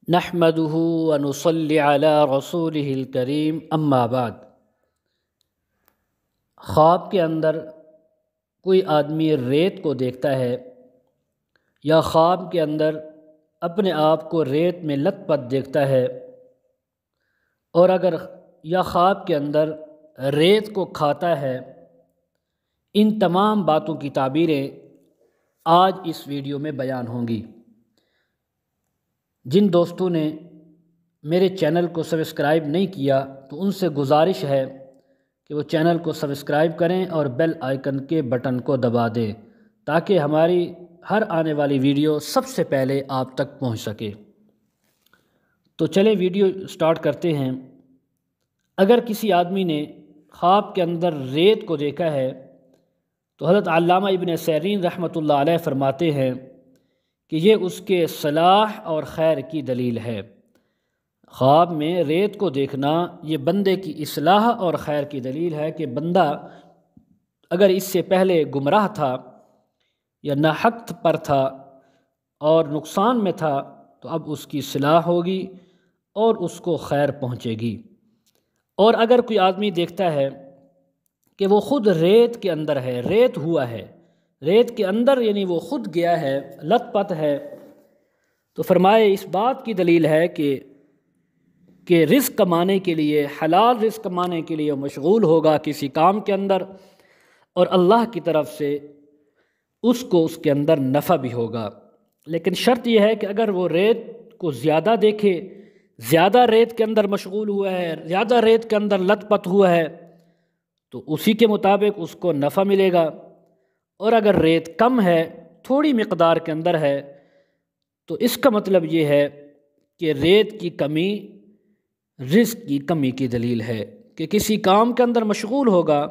نحمده ونصلي على رسوله الکریم اما بعد۔ خواب کے اندر کوئی آدمی ریت کو دیکھتا ہے یا خواب کے اندر اپنے آپ کو ریت میں لت پت دیکھتا ہے، اور اگر یا خواب کے اندر ریت کو کھاتا ہے، ان تمام باتوں کی تعبیریں آج اس ویڈیو میں بیان ہوں گی۔ جن دوستوں نے میرے چینل کو سبسکرائب نہیں کیا تو ان سے گزارش ہے کہ وہ چینل کو سبسکرائب کریں اور بیل آئیکن کے بٹن کو دبا دیں تاکہ ہماری ہر آنے والی ویڈیو سب سے پہلے آپ تک پہنچ سکے۔ تو چلیں ویڈیو سٹارٹ کرتے ہیں۔ اگر کسی آدمی نے خواب کے اندر ریت کو دیکھا ہے تو حضرت علامہ ابن سیرین رحمۃ اللہ علیہ فرماتے ہیں کہ یہ اس کے صلاح اور خیر کی دلیل ہے۔ خواب میں ریت کو دیکھنا یہ بندے کی اصلاح اور خیر کی دلیل ہے کہ بندہ اگر اس سے پہلے گمراہ تھا یا ناحق پر تھا اور نقصان میں تھا تو اب اس کی اصلاح ہوگی اور اس کو خیر پہنچے گی۔ اور اگر کوئی آدمی دیکھتا ہے کہ وہ خود ریت کے اندر ہے، ریت ہوا ہے، ریت کے اندر یعنی وہ خود گیا ہے، لت پت ہے، تو فرمائے اس بات کی دلیل ہے کہ رزق کمانے کے لیے، حلال رزق کمانے کے لیے مشغول ہوگا کسی کام کے اندر، اور اللہ کی طرف سے اس کو اس کے اندر نفع بھی ہوگا۔ لیکن شرط یہ ہے کہ اگر وہ ریت کو زیادہ دیکھے، زیادہ ریت کے اندر مشغول ہوا ہے، زیادہ ریت کے اندر لت پت ہوا ہے تو اسی کے مطابق اس کو نفع ملے گا، اور اگر ریت کم ہے، تھوڑی مقدار کے اندر ہے، تو اس کا مطلب یہ ہے کہ ریت کی کمی رزق کی کمی کی دلیل ہے کہ کسی کام کے اندر مشغول ہوگا،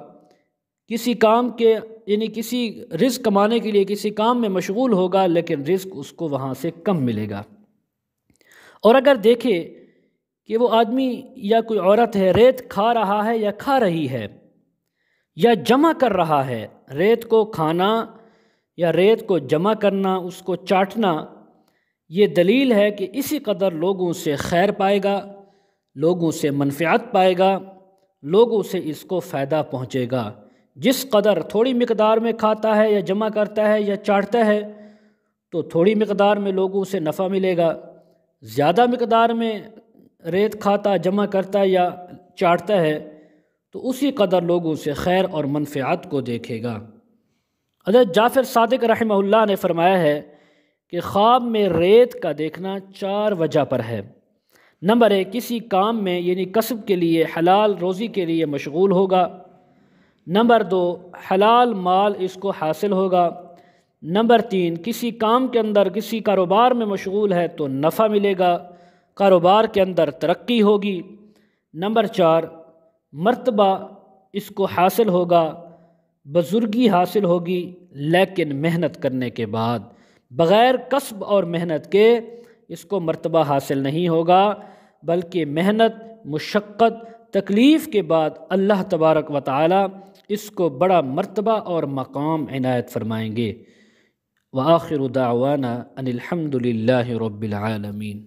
کسی کام کے یعنی کسی رزق کمانے کے لیے کسی کام میں مشغول ہوگا لیکن رزق اس کو وہاں سے کم ملے گا۔ اور اگر دیکھے کہ وہ آدمی یا کوئی عورت ہے ریت کھا رہا ہے یا کھا رہی ہے یا جمع کر رہا ہے، ریت کو کھانا یا ریت کو جمع کرنا، اس کو چاٹنا، یہ دلیل ہے کہ اسی قدر لوگوں سے خیر پائے گا، لوگوں سے منفعت پائے گا، لوگوں سے اس کو فائدہ پہنچے گا۔ جس قدر تھوڑی مقدار میں کھاتا ہے یا جمع کرتا ہے یا چاٹتا ہے تو تھوڑی مقدار میں لوگوں سے نفع ملے گا، زیادہ مقدار میں ریت کھاتا، جمع کرتا یا چاٹتا ہے تو اسی قدر لوگوں سے خیر اور منفعت کو دیکھے گا۔ حضرت جعفر صادق رحمہ اللہ نے فرمایا ہے کہ خواب میں ریت کا دیکھنا 4 وجہ پر ہے۔ نمبر 1، کسی کام میں یعنی کسب کے لیے، حلال روزی کے لیے مشغول ہوگا۔ نمبر 2، حلال مال اس کو حاصل ہوگا۔ نمبر 3، کسی کام کے اندر کسی کاروبار میں مشغول ہے تو نفع ملے گا، کاروبار کے اندر ترقی ہوگی۔ نمبر 4، مرتبہ اس کو حاصل ہوگا، بزرگی حاصل ہوگی، لیکن محنت کرنے کے بعد، بغیر کسب اور محنت کے اس کو مرتبہ حاصل نہیں ہوگا، بلکہ محنت، مشقت، تکلیف کے بعد اللہ تبارک و تعالی اس کو بڑا مرتبہ اور مقام عنایت فرمائیں گے۔ وآخر دعوانا ان الحمد للہ رب العالمین۔